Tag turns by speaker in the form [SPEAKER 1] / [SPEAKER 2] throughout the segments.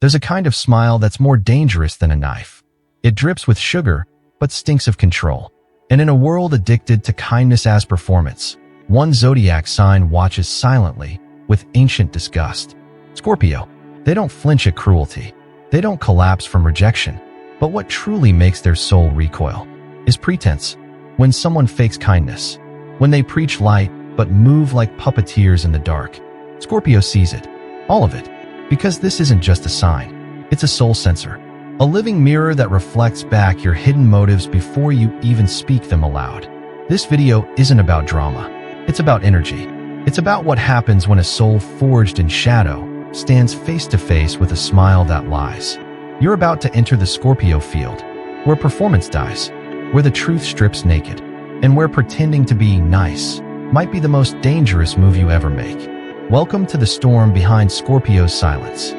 [SPEAKER 1] There's a kind of smile that's more dangerous than a knife. It drips with sugar, but stinks of control. And in a world addicted to kindness as performance, one zodiac sign watches silently with ancient disgust. Scorpio. They don't flinch at cruelty. They don't collapse from rejection. But what truly makes their soul recoil is pretense. When someone fakes kindness, when they preach light but move like puppeteers in the dark, Scorpio sees it, all of it, because this isn't just a sign, it's a soul sensor, a living mirror that reflects back your hidden motives before you even speak them aloud. This video isn't about drama, it's about energy. It's about what happens when a soul forged in shadow stands face to face with a smile that lies. You're about to enter the Scorpio field, where performance dies, where the truth strips naked, and where pretending to be nice might be the most dangerous move you ever make. Welcome to the storm behind Scorpio's silence.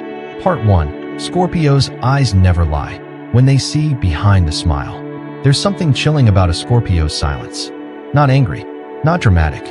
[SPEAKER 1] Part 1. Scorpio's eyes never lie when they see behind the smile. There's something chilling about a Scorpio's silence. Not angry, not dramatic,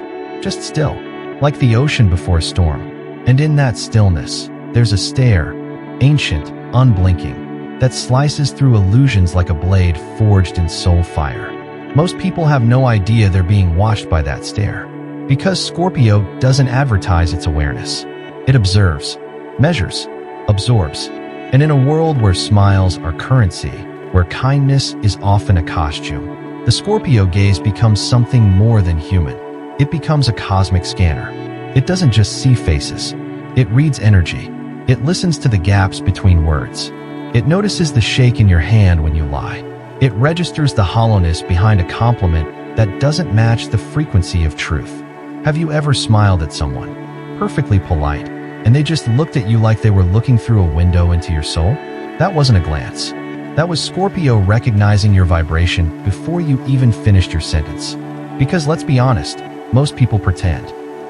[SPEAKER 1] just still, like the ocean before a storm. And in that stillness, there's a stare, ancient, unblinking, that slices through illusions like a blade forged in soul fire. Most people have no idea they're being watched by that stare, because Scorpio doesn't advertise its awareness. It observes, measures, absorbs. And in a world where smiles are currency, where kindness is often a costume, the Scorpio gaze becomes something more than human. It becomes a cosmic scanner. It doesn't just see faces. It reads energy. It listens to the gaps between words. It notices the shake in your hand when you lie. It registers the hollowness behind a compliment that doesn't match the frequency of truth. Have you ever smiled at someone, perfectly polite, and they just looked at you like they were looking through a window into your soul? That wasn't a glance. That was Scorpio recognizing your vibration before you even finished your sentence. Because let's be honest, most people pretend.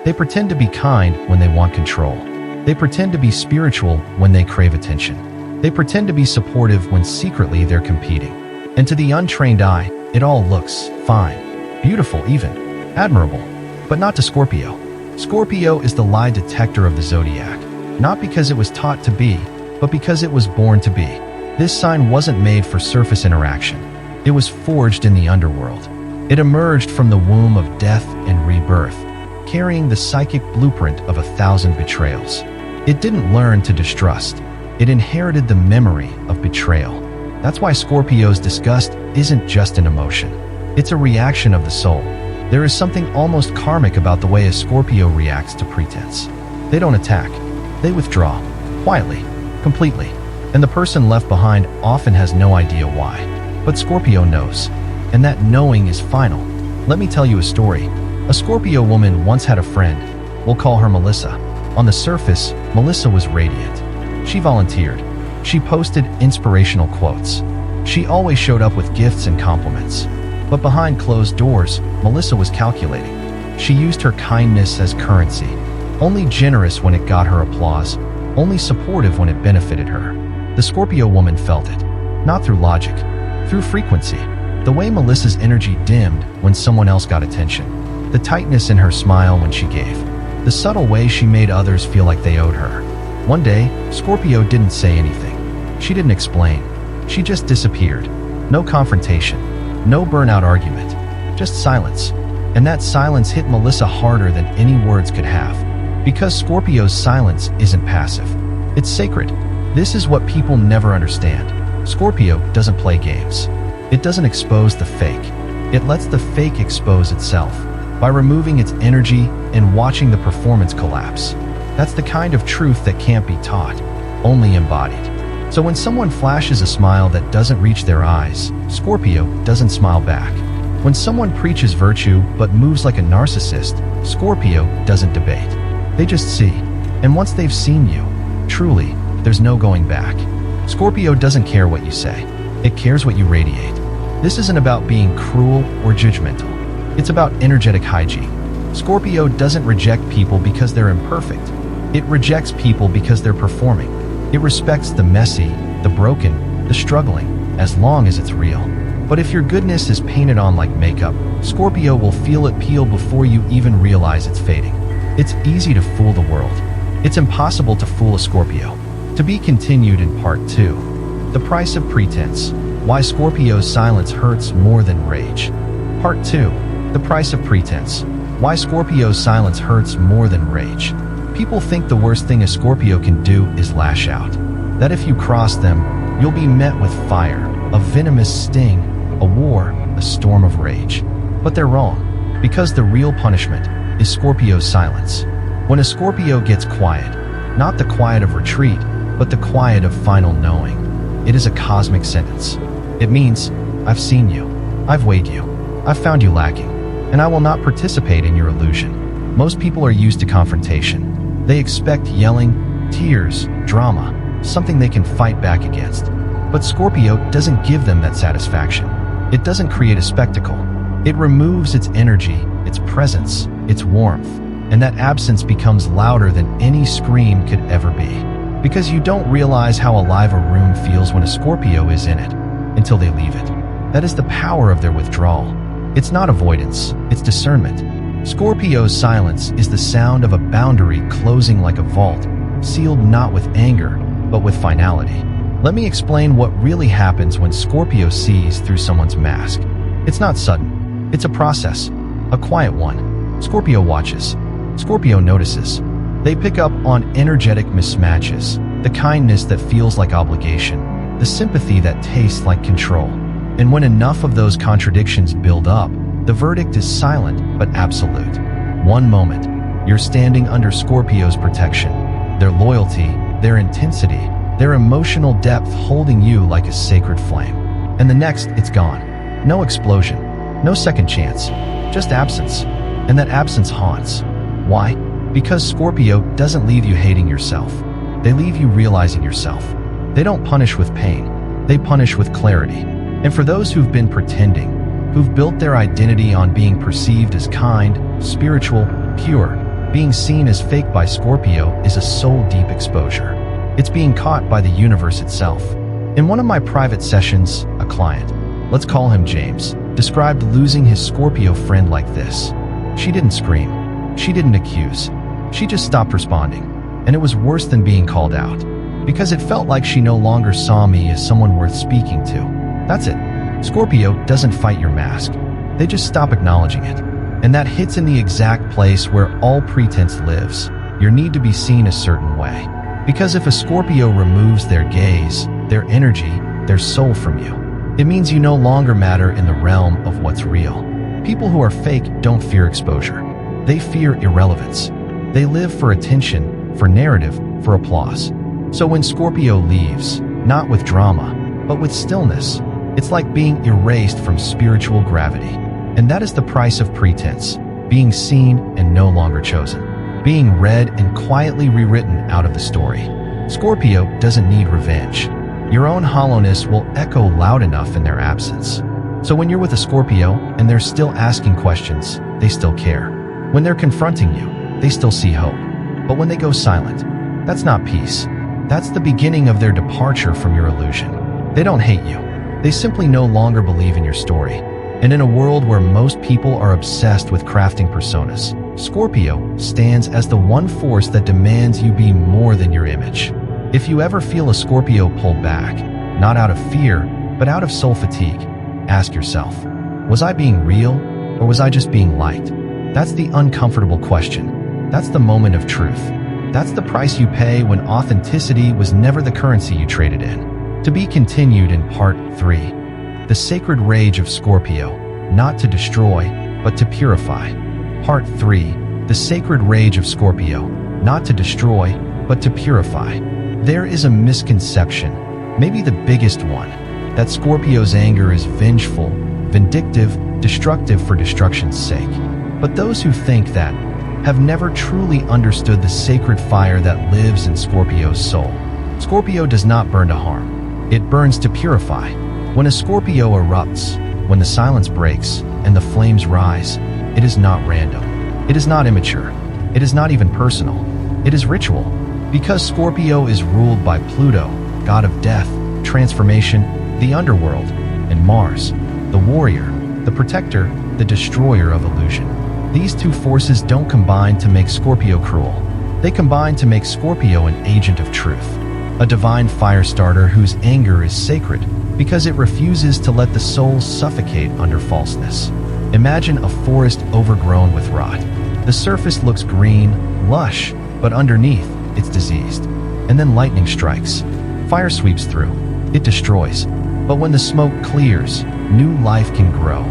[SPEAKER 1] They pretend to be kind when they want control. They pretend to be spiritual when they crave attention. They pretend to be supportive when secretly they're competing. And to the untrained eye, it all looks fine, beautiful even, admirable. But not to Scorpio. Scorpio is the lie detector of the zodiac, not because it was taught to be, but because it was born to be. This sign wasn't made for surface interaction. It was forged in the underworld. It emerged from the womb of death and rebirth, carrying the psychic blueprint of 1,000 betrayals. It didn't learn to distrust. It inherited the memory of betrayal. That's why Scorpio's disgust isn't just an emotion. It's a reaction of the soul. There is something almost karmic about the way a Scorpio reacts to pretense. They don't attack. They withdraw, quietly, completely. And the person left behind often has no idea why. But Scorpio knows. And that knowing is final. Let me tell you a story. A Scorpio woman once had a friend. We'll call her Melissa. On the surface, Melissa was radiant. She volunteered. She posted inspirational quotes. She always showed up with gifts and compliments. But behind closed doors, Melissa was calculating. She used her kindness as currency. Only generous when it got her applause. Only supportive when it benefited her. The Scorpio woman felt it. Not through logic. Through frequency. The way Melissa's energy dimmed when someone else got attention. The tightness in her smile when she gave. The subtle way she made others feel like they owed her. One day, Scorpio didn't say anything. She didn't explain. She just disappeared. No confrontation. No burnout argument. Just silence. And that silence hit Melissa harder than any words could have. Because Scorpio's silence isn't passive. It's sacred. This is what people never understand. Scorpio doesn't play games. It doesn't expose the fake. It lets the fake expose itself by removing its energy and watching the performance collapse. That's the kind of truth that can't be taught, only embodied. So when someone flashes a smile that doesn't reach their eyes, Scorpio doesn't smile back. When someone preaches virtue but moves like a narcissist, Scorpio doesn't debate. They just see. And once they've seen you, truly, there's no going back. Scorpio doesn't care what you say. It cares what you radiate. This isn't about being cruel or judgmental. It's about energetic hygiene. Scorpio doesn't reject people because they're imperfect. It rejects people because they're performing. It respects the messy, the broken, the struggling, as long as it's real. But if your goodness is painted on like makeup, Scorpio will feel it peel before you even realize it's fading. It's easy to fool the world. It's impossible to fool a Scorpio. To be continued in part 2. The price of pretense. Why Scorpio's silence hurts more than rage. Part 2. The price of pretense. Why Scorpio's silence hurts more than rage. People think the worst thing a Scorpio can do is lash out. That if you cross them, you'll be met with fire, a venomous sting, a war, a storm of rage. But they're wrong, because the real punishment is Scorpio's silence. When a Scorpio gets quiet, not the quiet of retreat, but the quiet of final knowing, it is a cosmic sentence. It means, I've seen you, I've weighed you, I've found you lacking, and I will not participate in your illusion. Most people are used to confrontation. They expect yelling, tears, drama, something they can fight back against. But Scorpio doesn't give them that satisfaction. It doesn't create a spectacle. It removes its energy, its presence, its warmth, and that absence becomes louder than any scream could ever be. Because you don't realize how alive a room feels when a Scorpio is in it, until they leave it. That is the power of their withdrawal. It's not avoidance, it's discernment. Scorpio's silence is the sound of a boundary closing like a vault, sealed not with anger, but with finality. Let me explain what really happens when Scorpio sees through someone's mask. It's not sudden. It's a process, a quiet one. Scorpio watches. Scorpio notices. They pick up on energetic mismatches, the kindness that feels like obligation, the sympathy that tastes like control. And when enough of those contradictions build up, the verdict is silent but absolute. One moment, you're standing under Scorpio's protection, their loyalty, their intensity, their emotional depth holding you like a sacred flame. And the next, it's gone. No explosion, no second chance, just absence. And that absence haunts. Why? Because Scorpio doesn't leave you hating yourself. They leave you realizing yourself. They don't punish with pain. They punish with clarity. And for those who've been pretending, who've built their identity on being perceived as kind, spiritual, pure, being seen as fake by Scorpio is a soul-deep exposure. It's being caught by the universe itself. In one of my private sessions, a client, let's call him James, described losing his Scorpio friend like this. She didn't scream. She didn't accuse. She just stopped responding. And it was worse than being called out. Because it felt like she no longer saw me as someone worth speaking to. That's it. Scorpio doesn't fight your mask. They just stop acknowledging it. And that hits in the exact place where all pretense lives. Your need to be seen a certain way. Because if a Scorpio removes their gaze, their energy, their soul from you, it means you no longer matter in the realm of what's real. People who are fake don't fear exposure. They fear irrelevance. They live for attention, for narrative, for applause. So when Scorpio leaves, not with drama, but with stillness, it's like being erased from spiritual gravity. And that is the price of pretense, being seen and no longer chosen. Being read and quietly rewritten out of the story. Scorpio doesn't need revenge. Your own hollowness will echo loud enough in their absence. So when you're with a Scorpio and they're still asking questions, they still care. When they're confronting you, they still see hope. But when they go silent, that's not peace. That's the beginning of their departure from your illusion. They don't hate you. They simply no longer believe in your story. And in a world where most people are obsessed with crafting personas, Scorpio stands as the one force that demands you be more than your image. If you ever feel a Scorpio pull back, not out of fear, but out of soul fatigue, ask yourself, was I being real or was I just being liked? That's the uncomfortable question. That's the moment of truth. That's the price you pay when authenticity was never the currency you traded in. To be continued in part 3. The sacred rage of Scorpio, not to destroy, but to purify. Part 3. The sacred rage of Scorpio, not to destroy, but to purify. There is a misconception, maybe the biggest one, that Scorpio's anger is vengeful, vindictive, destructive for destruction's sake. But those who think that have never truly understood the sacred fire that lives in Scorpio's soul. Scorpio does not burn to harm. It burns to purify. When a Scorpio erupts, when the silence breaks and the flames rise, it is not random. It is not immature. It is not even personal. It is ritual. Because Scorpio is ruled by Pluto, god of death, transformation, the underworld, and Mars, the warrior, the protector, the destroyer of illusion. These two forces don't combine to make Scorpio cruel. They combine to make Scorpio an agent of truth. a divine fire starter whose anger is sacred because it refuses to let the soul suffocate under falseness. Imagine a forest overgrown with rot. The surface looks green, lush, but underneath, it's diseased. And then lightning strikes. Fire sweeps through. It destroys. But when the smoke clears, new life can grow.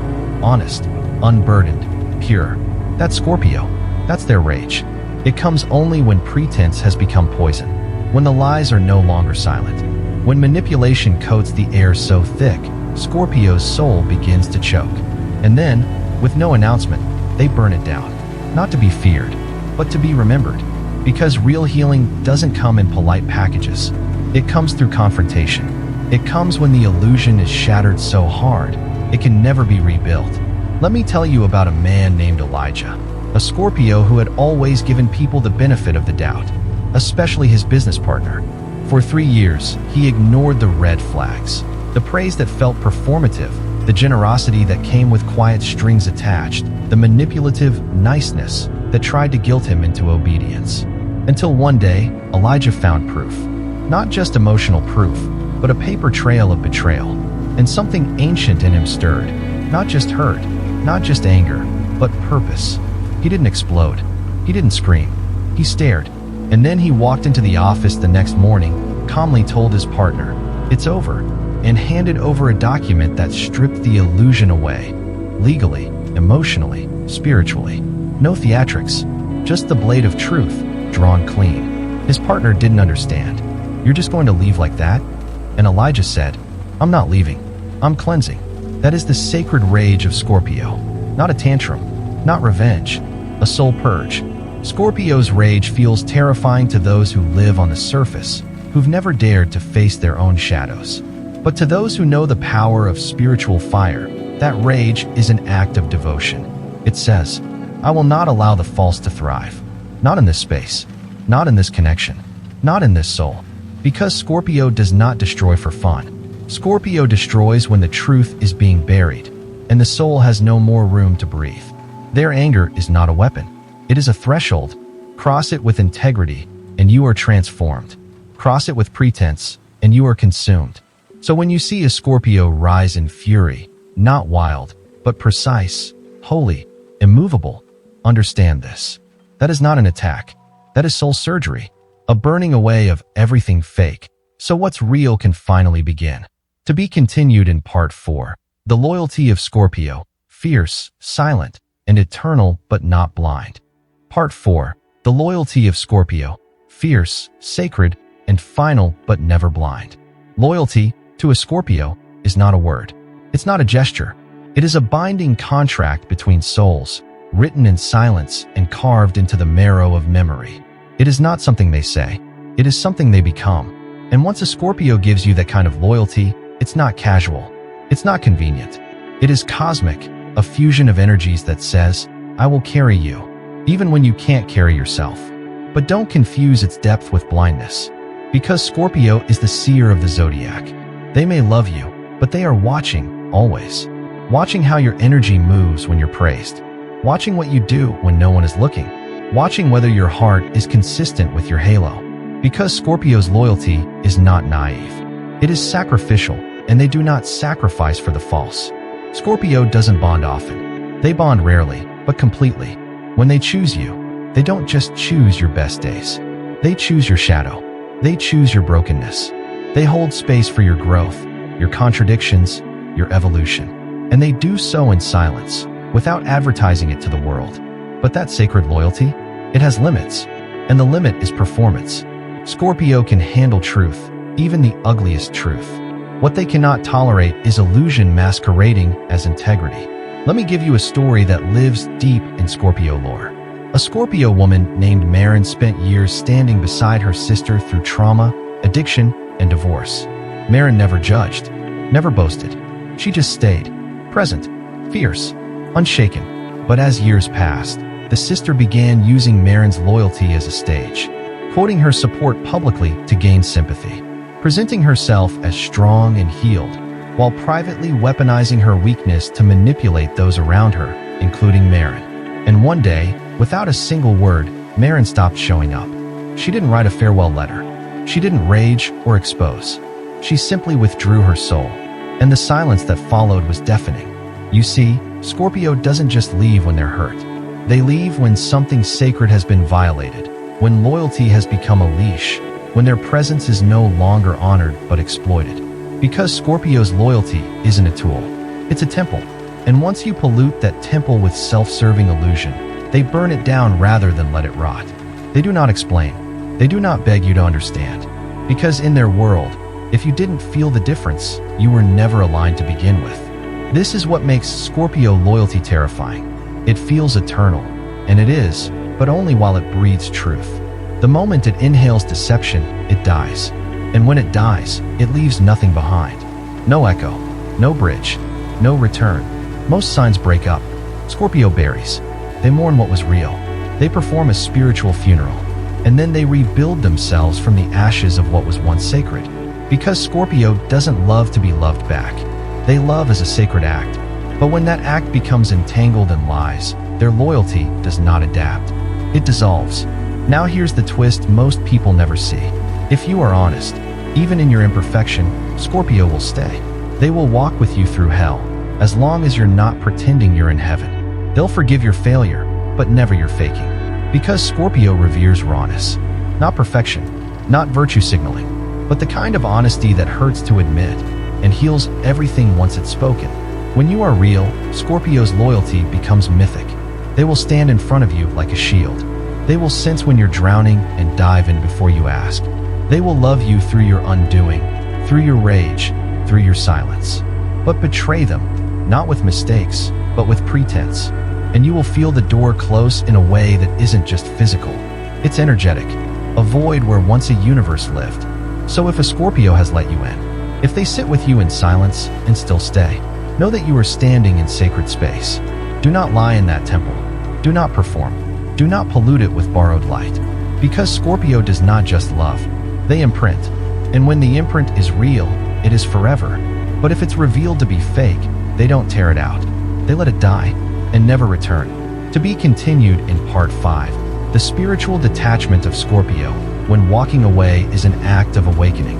[SPEAKER 1] Honest, unburdened, pure. That's Scorpio. That's their rage. It comes only when pretense has become poison, when the lies are no longer silent, when manipulation coats the air so thick, Scorpio's soul begins to choke. And then, with no announcement, they burn it down. Not to be feared, but to be remembered. Because real healing doesn't come in polite packages. It comes through confrontation. It comes when the illusion is shattered so hard, it can never be rebuilt. Let me tell you about a man named Elijah, a Scorpio who had always given people the benefit of the doubt, especially his business partner. For 3 years, he ignored the red flags, the praise that felt performative, the generosity that came with quiet strings attached, the manipulative niceness that tried to guilt him into obedience. Until one day, Elijah found proof. Not just emotional proof, but a paper trail of betrayal. And something ancient in him stirred. Not just hurt, not just anger, but purpose. He didn't explode. He didn't scream. He stared. And then he walked into the office the next morning, calmly told his partner, "It's over," and handed over a document that stripped the illusion away. Legally, emotionally, spiritually. No theatrics, just the blade of truth, drawn clean. His partner didn't understand. "You're just going to leave like that?" And Elijah said, "I'm not leaving. I'm cleansing." That is the sacred rage of Scorpio. Not a tantrum, not revenge, a soul purge. Scorpio's rage feels terrifying to those who live on the surface, who've never dared to face their own shadows. But to those who know the power of spiritual fire, that rage is an act of devotion. It says, "I will not allow the false to thrive. Not in this space, not in this connection, not in this soul." Because Scorpio does not destroy for fun. Scorpio destroys when the truth is being buried, and the soul has no more room to breathe. Their anger is not a weapon. It is a threshold. Cross it with integrity, and you are transformed. Cross it with pretense, and you are consumed. So when you see a Scorpio rise in fury, not wild, but precise, holy, immovable, understand this. That is not an attack. That is soul surgery. A burning away of everything fake, so what's real can finally begin. To be continued in Part 4. The loyalty of Scorpio, fierce, silent, and eternal but not blind. Part 4. The loyalty of Scorpio, fierce, sacred, and final but never blind. Loyalty, to a Scorpio, is not a word. It's not a gesture. It is a binding contract between souls, written in silence and carved into the marrow of memory. It is not something they say. It is something they become. And once a Scorpio gives you that kind of loyalty, it's not casual. It's not convenient. It is cosmic, a fusion of energies that says, "I will carry you," even when you can't carry yourself. But don't confuse its depth with blindness. Because Scorpio is the seer of the Zodiac. They may love you, but they are watching, always. Watching how your energy moves when you're praised. Watching what you do when no one is looking. Watching whether your heart is consistent with your halo. Because Scorpio's loyalty is not naive. It is sacrificial, and they do not sacrifice for the false. Scorpio doesn't bond often. They bond rarely, but completely. When they choose you, they don't just choose your best days. They choose your shadow. They choose your brokenness. They hold space for your growth, your contradictions, your evolution. And they do so in silence, without advertising it to the world. But that sacred loyalty, it has limits. And the limit is performance. Scorpio can handle truth, even the ugliest truth. What they cannot tolerate is illusion masquerading as integrity. Let me give you a story that lives deep in Scorpio lore. A Scorpio woman named Marin spent years standing beside her sister through trauma, addiction, and divorce. Marin never judged, never boasted. She just stayed, present, fierce, unshaken. But as years passed, the sister began using Marin's loyalty as a stage, quoting her support publicly to gain sympathy, presenting herself as strong and healed, while privately weaponizing her weakness to manipulate those around her, including Marin. And one day, without a single word, Marin stopped showing up. She didn't write a farewell letter. She didn't rage or expose. She simply withdrew her soul, and the silence that followed was deafening. You see, Scorpio doesn't just leave when they're hurt. They leave when something sacred has been violated, when loyalty has become a leash, when their presence is no longer honored but exploited. Because Scorpio's loyalty isn't a tool, it's a temple. And once you pollute that temple with self-serving illusion, they burn it down rather than let it rot. They do not explain. They do not beg you to understand. Because in their world, if you didn't feel the difference, you were never aligned to begin with. This is what makes Scorpio loyalty terrifying. It feels eternal, and it is, but only while it breathes truth. The moment it inhales deception, it dies. And when it dies, it leaves nothing behind. No echo, no bridge, no return. Most signs break up. Scorpio buries. They mourn what was real. They perform a spiritual funeral. And then they rebuild themselves from the ashes of what was once sacred. Because Scorpio doesn't love to be loved back. They love as a sacred act. But when that act becomes entangled in lies, their loyalty does not adapt. It dissolves. Now here's the twist most people never see. If you are honest, even in your imperfection, Scorpio will stay. They will walk with you through hell, as long as you're not pretending you're in heaven. They'll forgive your failure, but never your faking. Because Scorpio reveres rawness. Not perfection, not virtue signaling, but the kind of honesty that hurts to admit and heals everything once it's spoken. When you are real, Scorpio's loyalty becomes mythic. They will stand in front of you like a shield. They will sense when you're drowning and dive in before you ask. They will love you through your undoing, through your rage, through your silence. But betray them, not with mistakes, but with pretense. And you will feel the door close in a way that isn't just physical. It's energetic, a void where once a universe lived. So if a Scorpio has let you in, if they sit with you in silence and still stay, know that you are standing in sacred space. Do not lie in that temple. Do not perform. Do not pollute it with borrowed light. Because Scorpio does not just love, they imprint. And when the imprint is real, it is forever. But if it's revealed to be fake, they don't tear it out. They let it die and never return. To be continued in Part 5. The spiritual detachment of Scorpio when walking away is an act of awakening.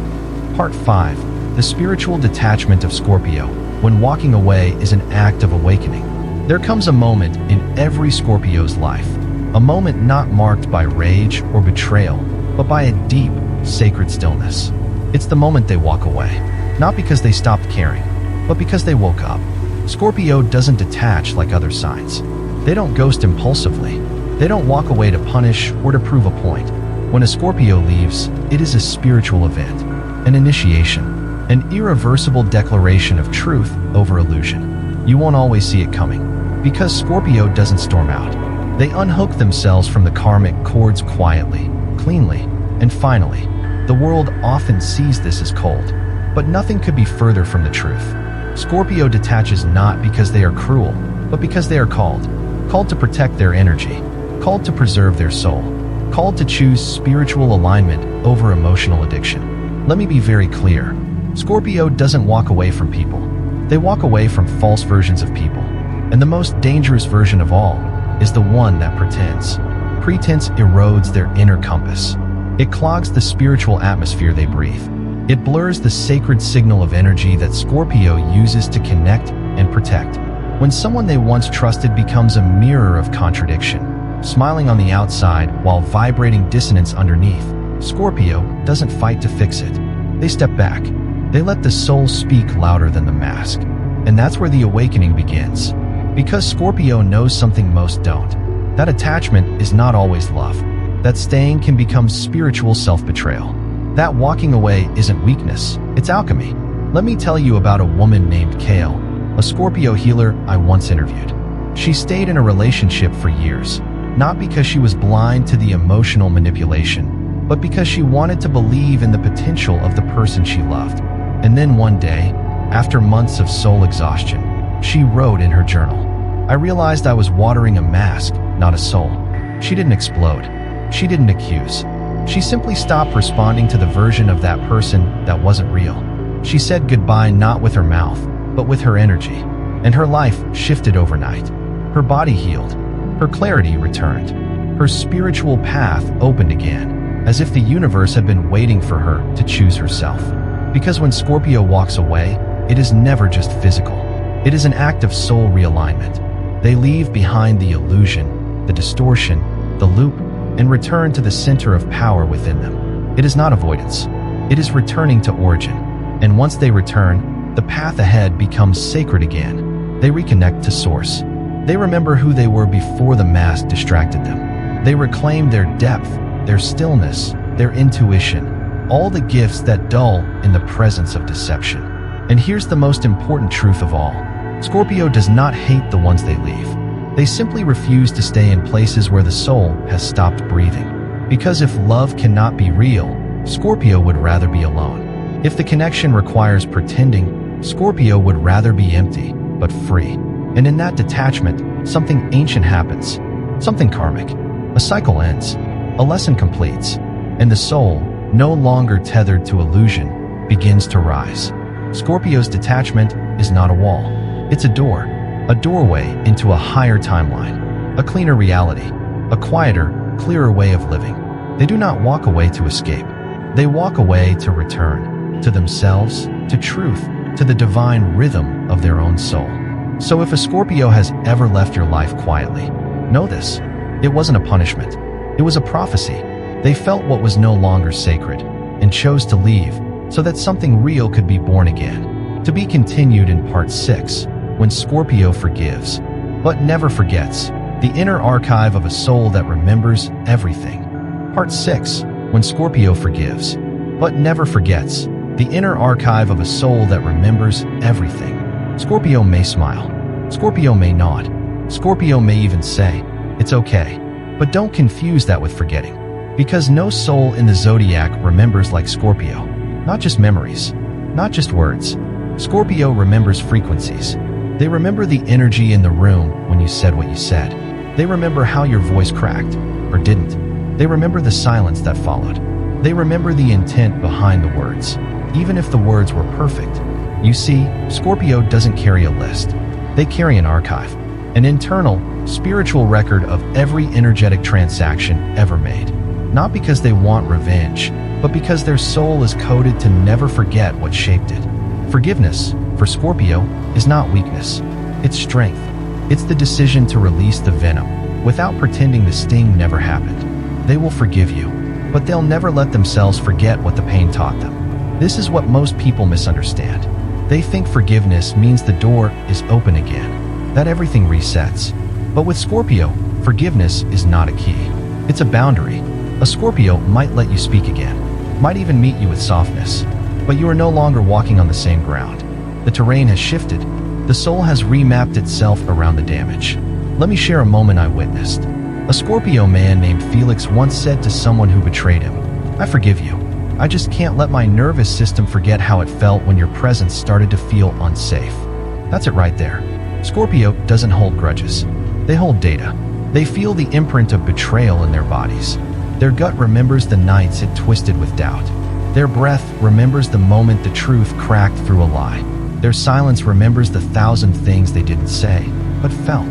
[SPEAKER 1] Part 5. The spiritual detachment of Scorpio when walking away is an act of awakening. There comes a moment in every Scorpio's life, a moment not marked by rage or betrayal, but by a deep, sacred stillness. It's the moment they walk away, not because they stopped caring, but because they woke up. Scorpio doesn't detach like other signs. They don't ghost impulsively. They don't walk away to punish or to prove a point. When a Scorpio leaves, it is a spiritual event, an initiation, an irreversible declaration of truth over illusion. You won't always see it coming, because Scorpio doesn't storm out. They unhook themselves from the karmic cords quietly, cleanly, and finally. The world often sees this as cold, but nothing could be further from the truth. Scorpio detaches not because they are cruel, but because they are called to protect their energy, called to preserve their soul, called to choose spiritual alignment over emotional addiction. Let me be very clear. Scorpio doesn't walk away from people. They walk away from false versions of people. And the most dangerous version of all is the one that pretends. Pretense erodes their inner compass. It clogs the spiritual atmosphere they breathe. It blurs the sacred signal of energy that Scorpio uses to connect and protect. When someone they once trusted becomes a mirror of contradiction, smiling on the outside while vibrating dissonance underneath, Scorpio doesn't fight to fix it. They step back. They let the soul speak louder than the mask. And that's where the awakening begins. Because Scorpio knows something most don't. That attachment is not always love. That staying can become spiritual self-betrayal. That walking away isn't weakness, it's alchemy. Let me tell you about a woman named Kale, a Scorpio healer I once interviewed. She stayed in a relationship for years, not because she was blind to the emotional manipulation, but because she wanted to believe in the potential of the person she loved. And then one day, after months of soul exhaustion, she wrote in her journal, "I realized I was watering a mask, not a soul." She didn't explode. She didn't accuse. She simply stopped responding to the version of that person that wasn't real. She said goodbye not with her mouth, but with her energy. And her life shifted overnight. Her body healed. Her clarity returned. Her spiritual path opened again. as if the universe had been waiting for her to choose herself. Because when Scorpio walks away, it is never just physical. It is an act of soul realignment. They leave behind the illusion, the distortion, the loop, and return to the center of power within them. It is not avoidance. It is returning to origin. And once they return, the path ahead becomes sacred again. They reconnect to source. They remember who they were before the mask distracted them. They reclaim their depth, their stillness, their intuition, all the gifts that dull in the presence of deception. And here's the most important truth of all. Scorpio does not hate the ones they leave. They simply refuse to stay in places where the soul has stopped breathing. Because if love cannot be real, Scorpio would rather be alone. If the connection requires pretending, Scorpio would rather be empty, but free. And in that detachment, something ancient happens. Something karmic. A cycle ends. A lesson completes. And the soul, no longer tethered to illusion, begins to rise. Scorpio's detachment is not a wall. It's a door. A doorway into a higher timeline. A cleaner reality. A quieter, clearer way of living. They do not walk away to escape. They walk away to return. To themselves, to truth, to the divine rhythm of their own soul. So if a Scorpio has ever left your life quietly, know this. It wasn't a punishment. It was a prophecy. They felt what was no longer sacred and chose to leave so that something real could be born again. To be continued in part 6, when Scorpio forgives, but never forgets, the inner archive of a soul that remembers everything. Part 6, when Scorpio forgives, but never forgets, the inner archive of a soul that remembers everything. Scorpio may smile. Scorpio may nod. Scorpio may even say, "It's okay." But don't confuse that with forgetting. Because no soul in the Zodiac remembers like Scorpio. Not just memories. Not just words. Scorpio remembers frequencies. They remember the energy in the room when you said what you said. They remember how your voice cracked, or didn't. They remember the silence that followed. They remember the intent behind the words, even if the words were perfect. You see, Scorpio doesn't carry a list. They carry an archive, an internal, spiritual record of every energetic transaction ever made. Not because they want revenge, but because their soul is coded to never forget what shaped it. Forgiveness, for Scorpio, is not weakness. It's strength. It's the decision to release the venom, without pretending the sting never happened. They will forgive you, but they'll never let themselves forget what the pain taught them. This is what most people misunderstand. They think forgiveness means the door is open again, that everything resets. But with Scorpio, forgiveness is not a key. It's a boundary. A Scorpio might let you speak again, might even meet you with softness, but you are no longer walking on the same ground. The terrain has shifted. The soul has remapped itself around the damage. Let me share a moment I witnessed. A Scorpio man named Felix once said to someone who betrayed him, "I forgive you. I just can't let my nervous system forget how it felt when your presence started to feel unsafe." That's it right there. Scorpio doesn't hold grudges. They hold data. They feel the imprint of betrayal in their bodies. Their gut remembers the nights it twisted with doubt. Their breath remembers the moment the truth cracked through a lie. Their silence remembers the 1,000 things they didn't say, but felt.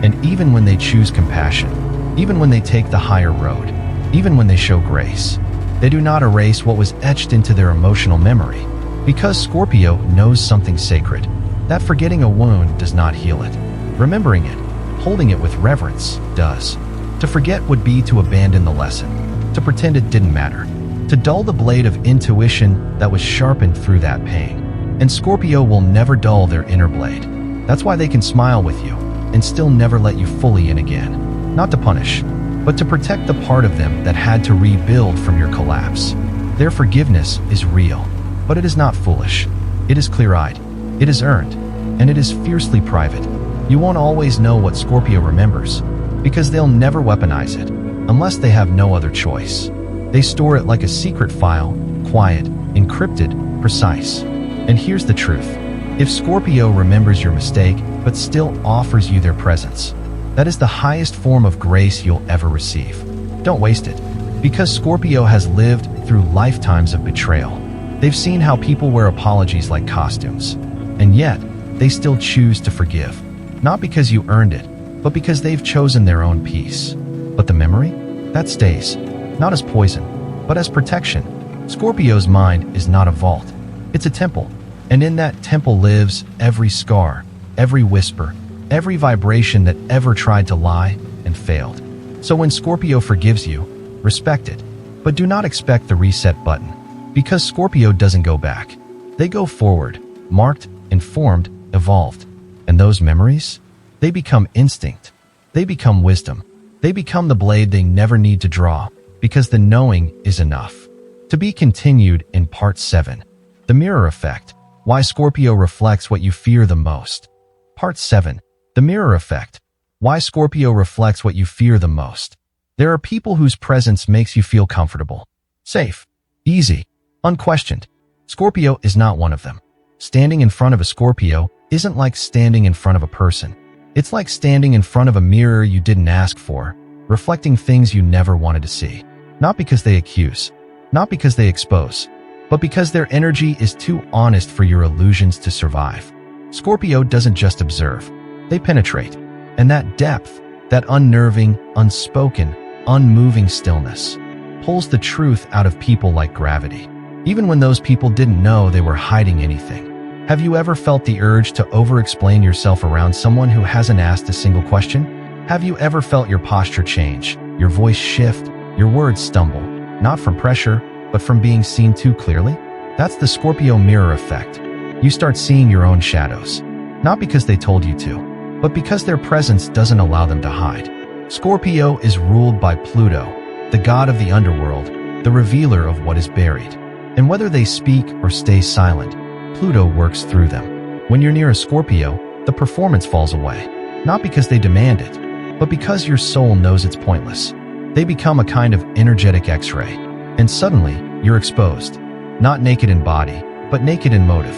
[SPEAKER 1] And even when they choose compassion, even when they take the higher road, even when they show grace, they do not erase what was etched into their emotional memory. Because Scorpio knows something sacred, that forgetting a wound does not heal it. Remembering it, holding it with reverence, does. To forget would be to abandon the lesson, to pretend it didn't matter, to dull the blade of intuition that was sharpened through that pain. And Scorpio will never dull their inner blade. That's why they can smile with you and still never let you fully in again. Not to punish, but to protect the part of them that had to rebuild from your collapse. Their forgiveness is real, but it is not foolish. It is clear-eyed. It is earned, and it is fiercely private. You won't always know what Scorpio remembers, because they'll never weaponize it, unless they have no other choice. They store it like a secret file, quiet, encrypted, precise. And here's the truth. If Scorpio remembers your mistake, but still offers you their presence, that is the highest form of grace you'll ever receive. Don't waste it, because Scorpio has lived through lifetimes of betrayal. They've seen how people wear apologies like costumes, and yet they still choose to forgive. Not because you earned it, but because they've chosen their own peace. But the memory? That stays. Not as poison, but as protection. Scorpio's mind is not a vault. It's a temple. And in that temple lives every scar, every whisper, every vibration that ever tried to lie and failed. So when Scorpio forgives you, respect it, but do not expect the reset button, because Scorpio doesn't go back. They go forward, marked, informed, evolved. And those memories? They become instinct. They become wisdom. They become the blade they never need to draw, because the knowing is enough. To be continued in Part 7. The Mirror Effect. Why Scorpio reflects what you fear the most. Part 7. The Mirror Effect. Why Scorpio reflects what you fear the most. There are people whose presence makes you feel comfortable, safe, easy, unquestioned. Scorpio is not one of them. Standing in front of a Scorpio isn't like standing in front of a person. It's like standing in front of a mirror you didn't ask for, reflecting things you never wanted to see. Not because they accuse, not because they expose, but because their energy is too honest for your illusions to survive. Scorpio doesn't just observe, they penetrate. And that depth, that unnerving, unspoken, unmoving stillness, pulls the truth out of people like gravity, even when those people didn't know they were hiding anything. Have you ever felt the urge to over-explain yourself around someone who hasn't asked a single question? Have you ever felt your posture change, your voice shift, your words stumble, not from pressure, but from being seen too clearly? That's the Scorpio mirror effect. You start seeing your own shadows, not because they told you to, but because their presence doesn't allow them to hide. Scorpio is ruled by Pluto, the god of the underworld, the revealer of what is buried. And whether they speak or stay silent, Pluto works through them. When you're near a Scorpio, the performance falls away, not because they demand it, but because your soul knows it's pointless. They become a kind of energetic X-ray. And suddenly, you're exposed. Not naked in body, but naked in motive.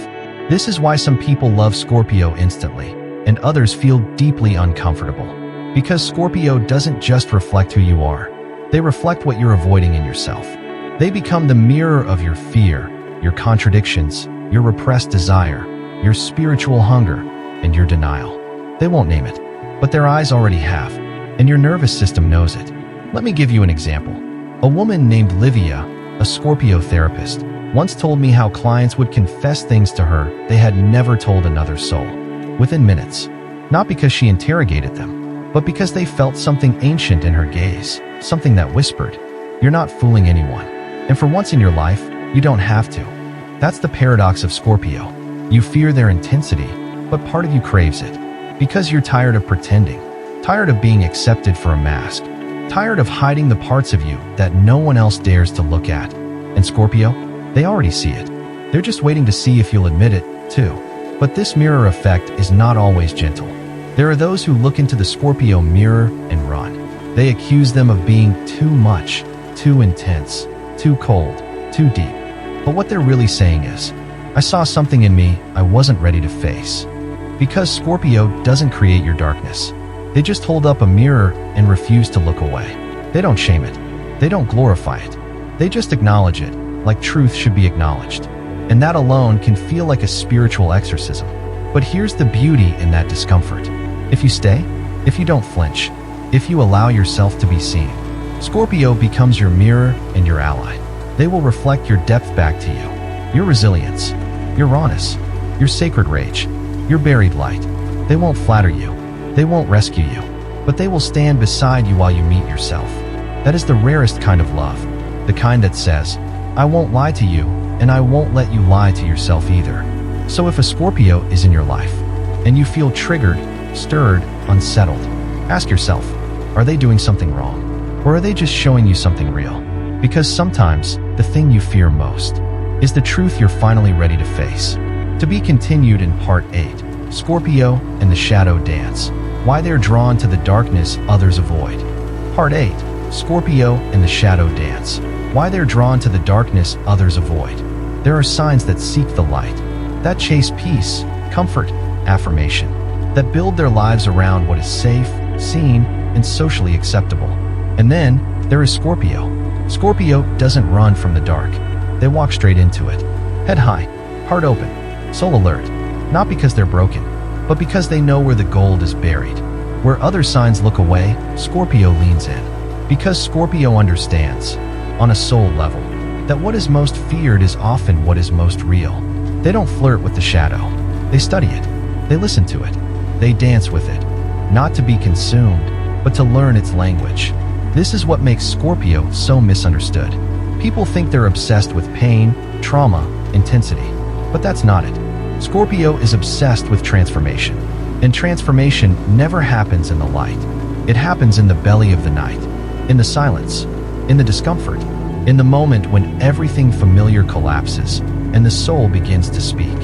[SPEAKER 1] This is why some people love Scorpio instantly, and others feel deeply uncomfortable. Because Scorpio doesn't just reflect who you are. They reflect what you're avoiding in yourself. They become the mirror of your fear, your contradictions, your repressed desire, your spiritual hunger, and your denial. They won't name it, but their eyes already have, and your nervous system knows it. Let me give you an example. A woman named Livia, a Scorpio therapist, once told me how clients would confess things to her they had never told another soul, within minutes. Not because she interrogated them, but because they felt something ancient in her gaze, something that whispered, "You're not fooling anyone." And for once in your life, you don't have to. That's the paradox of Scorpio. You fear their intensity, but part of you craves it. Because you're tired of pretending, tired of being accepted for a mask, tired of hiding the parts of you that no one else dares to look at. And Scorpio, they already see it. They're just waiting to see if you'll admit it, too. But this mirror effect is not always gentle. There are those who look into the Scorpio mirror and run. They accuse them of being too much, too intense, too cold, too deep. But what they're really saying is, I saw something in me I wasn't ready to face. Because Scorpio doesn't create your darkness. They just hold up a mirror and refuse to look away. They don't shame it. They don't glorify it. They just acknowledge it, like truth should be acknowledged. And that alone can feel like a spiritual exorcism. But here's the beauty in that discomfort. If you stay, if you don't flinch, if you allow yourself to be seen, Scorpio becomes your mirror and your ally. They will reflect your depth back to you, your resilience, your rawness, your sacred rage, your buried light. They won't flatter you. They won't rescue you, but they will stand beside you while you meet yourself. That is the rarest kind of love, the kind that says, I won't lie to you, and I won't let you lie to yourself either. So if a Scorpio is in your life, and you feel triggered, stirred, unsettled, ask yourself, are they doing something wrong? Or are they just showing you something real? Because sometimes, the thing you fear most is the truth you're finally ready to face. To be continued in Part 8, Scorpio and the Shadow Dance. Why they're drawn to the darkness others avoid. Part 8. Scorpio and the Shadow Dance. Why they're drawn to the darkness others avoid. There are signs that seek the light, that chase peace, comfort, affirmation, that build their lives around what is safe, seen, and socially acceptable. And then, there is Scorpio. Scorpio doesn't run from the dark. They walk straight into it. Head high, heart open, soul alert. Not because they're broken, but because they know where the gold is buried. Where other signs look away, Scorpio leans in. Because Scorpio understands. on a soul level, that what is most feared is often what is most real. They don't flirt with the shadow. They study it. They listen to it. They dance with it. Not to be consumed, but to learn its language. This is what makes Scorpio so misunderstood. People think they're obsessed with pain, trauma, intensity. But that's not it. Scorpio is obsessed with transformation. And transformation never happens in the light. It happens in the belly of the night, in the silence, in the discomfort, in the moment when everything familiar collapses and the soul begins to speak.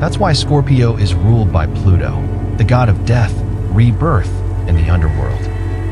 [SPEAKER 1] That's why Scorpio is ruled by Pluto, the god of death, rebirth, and the underworld.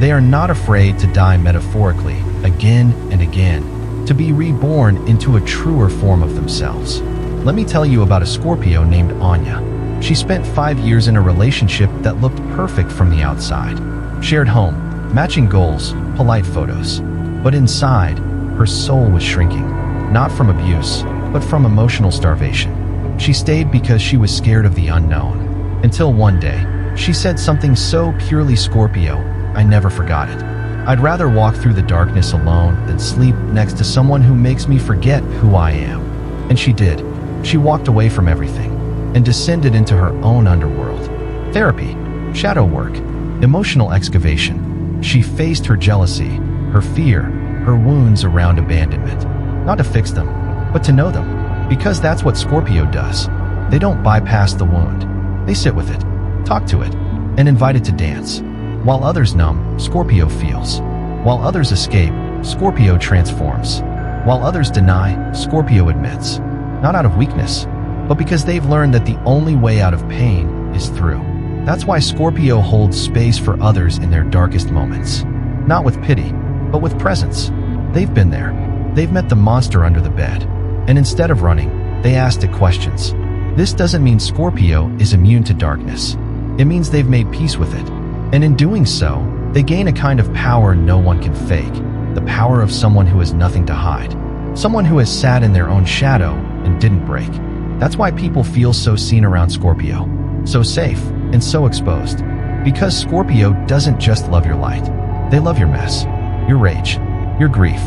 [SPEAKER 1] They are not afraid to die metaphorically, again and again, to be reborn into a truer form of themselves. Let me tell you about a Scorpio named Anya. She spent 5 years in a relationship that looked perfect from the outside. Shared home, matching goals, polite photos. But inside, her soul was shrinking, not from abuse, but from emotional starvation. She stayed because she was scared of the unknown. Until one day, she said something so purely Scorpio, I never forgot it. I'd rather walk through the darkness alone than sleep next to someone who makes me forget who I am. And she did. She walked away from everything and descended into her own underworld. Therapy, shadow work, emotional excavation. She faced her jealousy, her fear, her wounds around abandonment. Not to fix them, but to know them. Because that's what Scorpio does. They don't bypass the wound. They sit with it, talk to it, and invite it to dance. While others numb, Scorpio feels. While others escape, Scorpio transforms. While others deny, Scorpio admits. Not out of weakness, but because they've learned that the only way out of pain is through. That's why Scorpio holds space for others in their darkest moments. Not with pity, but with presence. They've been there. They've met the monster under the bed. And instead of running, they asked it questions. This doesn't mean Scorpio is immune to darkness. It means they've made peace with it. And in doing so, they gain a kind of power no one can fake. The power of someone who has nothing to hide. Someone who has sat in their own shadow and didn't break. That's why people feel so seen around Scorpio. So safe and so exposed. Because Scorpio doesn't just love your light. They love your mess, your rage, your grief,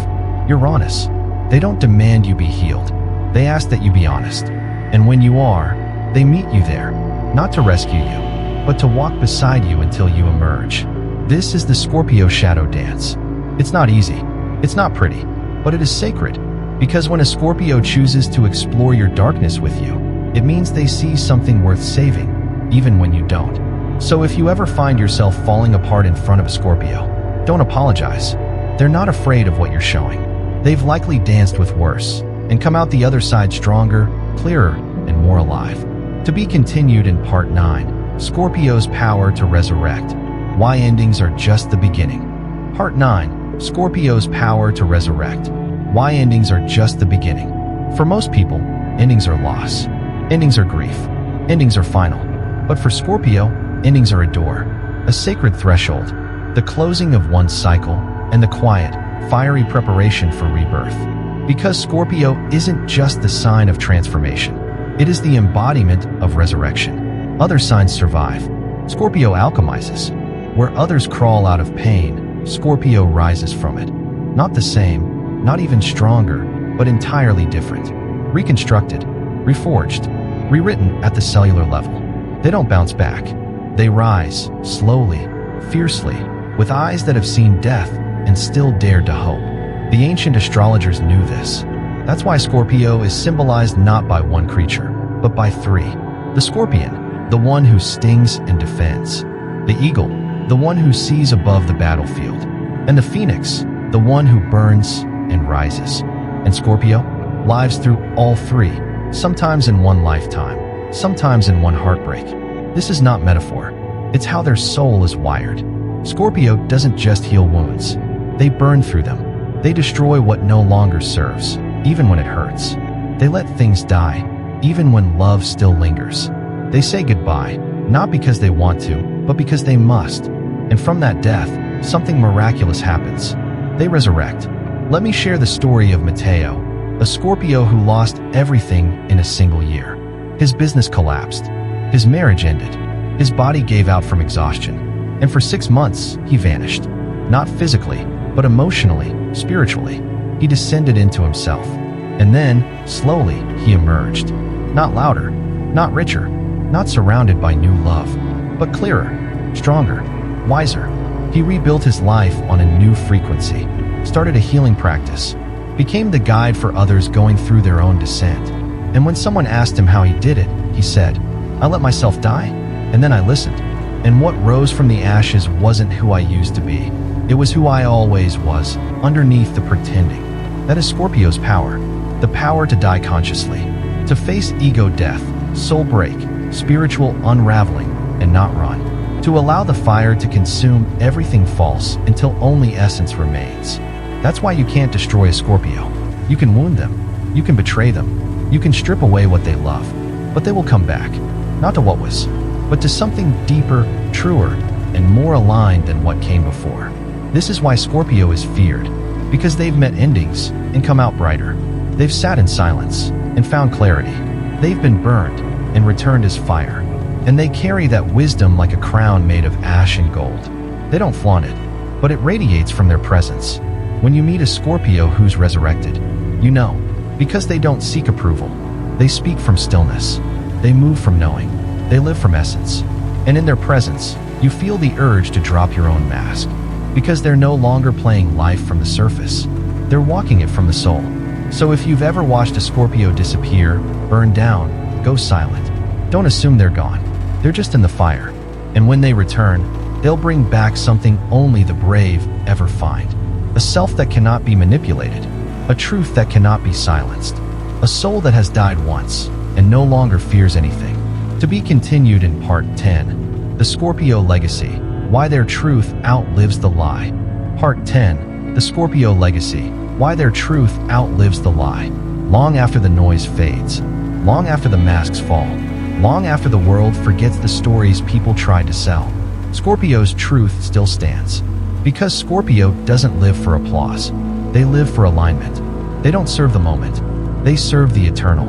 [SPEAKER 1] your rawness. They don't demand you be healed. They ask that you be honest. And when you are, they meet you there, not to rescue you, but to walk beside you until you emerge. This is the Scorpio shadow dance. It's not easy. It's not pretty, but it is sacred. Because when a Scorpio chooses to explore your darkness with you, it means they see something worth saving, even when you don't. So if you ever find yourself falling apart in front of a Scorpio, don't apologize. They're not afraid of what you're showing. They've likely danced with worse and come out the other side stronger, clearer, and more alive. To be continued in Part 9, Scorpio's power to resurrect. Why endings are just the beginning. Part 9, Scorpio's power to resurrect. Why endings are just the beginning. For most people, endings are loss. Endings are grief. Endings are final. But for Scorpio, endings are a door, a sacred threshold, the closing of one cycle, and the quiet, fiery preparation for rebirth. Because Scorpio isn't just the sign of transformation. It is the embodiment of resurrection. Other signs survive. Scorpio alchemizes. Where others crawl out of pain, Scorpio rises from it. Not the same, not even stronger, but entirely different. Reconstructed, reforged, rewritten at the cellular level. They don't bounce back. They rise, slowly, fiercely, with eyes that have seen death and still dared to hope. The ancient astrologers knew this. That's why Scorpio is symbolized not by one creature, but by three. The scorpion, the one who stings and defends. The eagle, the one who sees above the battlefield. And the phoenix, the one who burns and rises. And Scorpio lives through all three, sometimes in one lifetime, sometimes in one heartbreak. This is not metaphor. It's how their soul is wired. Scorpio doesn't just heal wounds. They burn through them. They destroy what no longer serves, even when it hurts. They let things die, even when love still lingers. They say goodbye, not because they want to, but because they must. And from that death, something miraculous happens. They resurrect. Let me share the story of Matteo, a Scorpio who lost everything in a single year. His business collapsed. His marriage ended. His body gave out from exhaustion. And for 6 months, he vanished. Not physically, but emotionally, spiritually. He descended into himself. And then, slowly, he emerged. Not louder, not richer, not surrounded by new love, but clearer, stronger, wiser. He rebuilt his life on a new frequency, started a healing practice, became the guide for others going through their own descent. And when someone asked him how he did it, he said, "I let myself die, and then I listened. And what rose from the ashes wasn't who I used to be. It was who I always was, underneath the pretending." That is Scorpio's power. The power to die consciously, to face ego death, soul break, spiritual unraveling, and not run. To allow the fire to consume everything false until only essence remains. That's why you can't destroy a Scorpio. You can wound them. You can betray them. You can strip away what they love. But they will come back. Not to what was, but to something deeper, truer, and more aligned than what came before. This is why Scorpio is feared. Because they've met endings and come out brighter. They've sat in silence and found clarity. They've been burned and returned as fire. And they carry that wisdom like a crown made of ash and gold. They don't flaunt it, but it radiates from their presence. When you meet a Scorpio who's resurrected, you know, because they don't seek approval. They speak from stillness. They move from knowing. They live from essence. And in their presence, you feel the urge to drop your own mask. Because they're no longer playing life from the surface. They're walking it from the soul. So if you've ever watched a Scorpio disappear, burn down, go silent, don't assume they're gone. They're just in the fire. And when they return, they'll bring back something only the brave ever find. A self that cannot be manipulated. A truth that cannot be silenced. A soul that has died once and no longer fears anything. To be continued in Part 10. The Scorpio Legacy. Why their truth outlives the lie. Part 10. The Scorpio Legacy. Why their truth outlives the lie. Long after the noise fades. Long after the masks fall. Long after the world forgets the stories people tried to sell. Scorpio's truth still stands. Because Scorpio doesn't live for applause. They live for alignment. They don't serve the moment. They serve the eternal.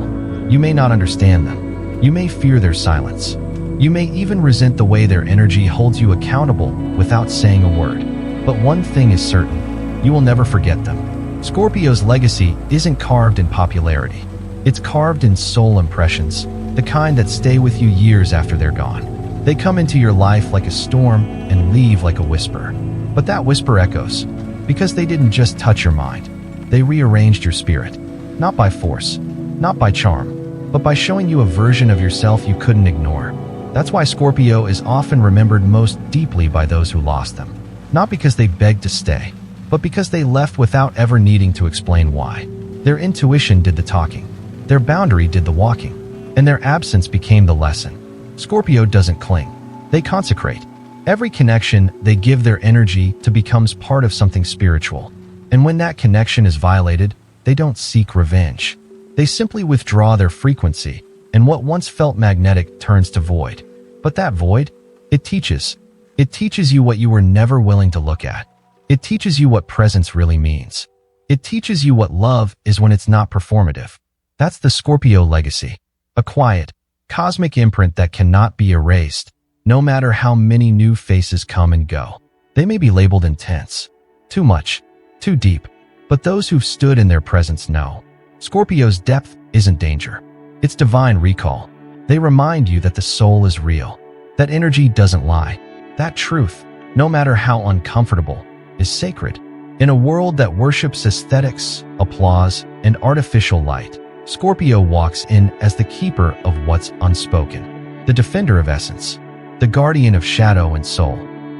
[SPEAKER 1] You may not understand them. You may fear their silence. You may even resent the way their energy holds you accountable without saying a word. But one thing is certain. You will never forget them. Scorpio's legacy isn't carved in popularity. It's carved in soul impressions, the kind that stay with you years after they're gone. They come into your life like a storm and leave like a whisper. But that whisper echoes, because they didn't just touch your mind. They rearranged your spirit, not by force, not by charm, but by showing you a version of yourself you couldn't ignore. That's why Scorpio is often remembered most deeply by those who lost them. Not because they begged to stay, but because they left without ever needing to explain why. Their intuition did the talking, their boundary did the walking, and their absence became the lesson. Scorpio doesn't cling, they consecrate. Every connection, they give their energy to becomes part of something spiritual. And when that connection is violated, they don't seek revenge. They simply withdraw their frequency, and what once felt magnetic turns to void. But that void, it teaches. It teaches you what you were never willing to look at. It teaches you what presence really means. It teaches you what love is when it's not performative. That's the Scorpio legacy. A quiet, cosmic imprint that cannot be erased, no matter how many new faces come and go. They may be labeled intense, too much, too deep, but those who've stood in their presence know. Scorpio's depth isn't danger. It's divine recall. They remind you that the soul is real, that energy doesn't lie, that truth, no matter how uncomfortable, is sacred. In a world that worships aesthetics, applause, and artificial light, Scorpio walks in as the keeper of what's unspoken, the defender of essence, the guardian of shadow and soul.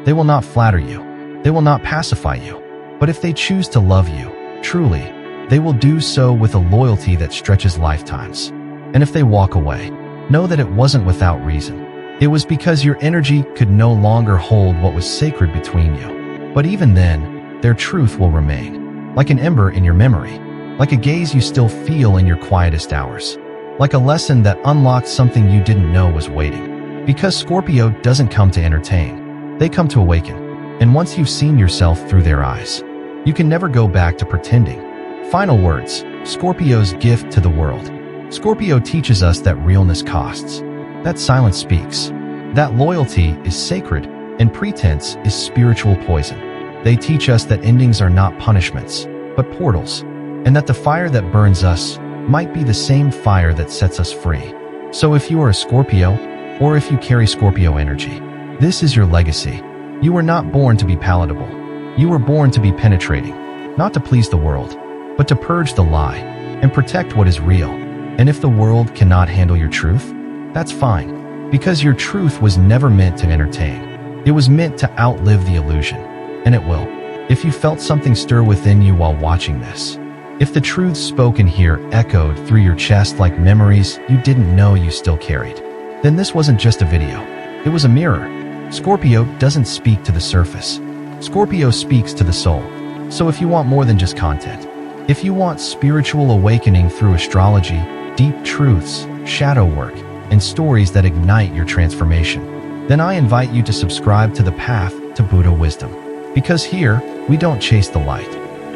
[SPEAKER 1] They will not flatter you. They will not pacify you. But if they choose to love you, truly, they will do so with a loyalty that stretches lifetimes. And if they walk away, know that it wasn't without reason. It was because your energy could no longer hold what was sacred between you. But even then, their truth will remain, like an ember in your memory, like a gaze you still feel in your quietest hours, like a lesson that unlocked something you didn't know was waiting. Because Scorpio doesn't come to entertain, they come to awaken. And once you've seen yourself through their eyes, you can never go back to pretending. Final words, Scorpio's gift to the world. Scorpio teaches us that realness costs, that silence speaks, that loyalty is sacred, and pretense is spiritual poison. They teach us that endings are not punishments, but portals, and that the fire that burns us might be the same fire that sets us free. So if you are a Scorpio, or if you carry Scorpio energy, this is your legacy. You were not born to be palatable. You were born to be penetrating, not to please the world, but to purge the lie and protect what is real. And if the world cannot handle your truth, that's fine, because your truth was never meant to entertain. It was meant to outlive the illusion, and it will. If you felt something stir within you while watching this, if the truths spoken here echoed through your chest like memories you didn't know you still carried, then this wasn't just a video. It was a mirror. Scorpio doesn't speak to the surface. Scorpio speaks to the soul. So if you want more than just content, if you want spiritual awakening through astrology, deep truths, shadow work, and stories that ignite your transformation, then I invite you to subscribe to the path to Buddha wisdom. Because here, we don't chase the light.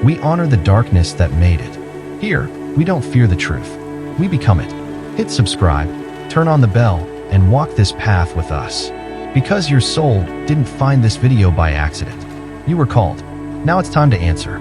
[SPEAKER 1] We honor the darkness that made it. Here, we don't fear the truth. We become it. Hit subscribe, turn on the bell, and walk this path with us. Because your soul didn't find this video by accident. You were called. Now it's time to answer.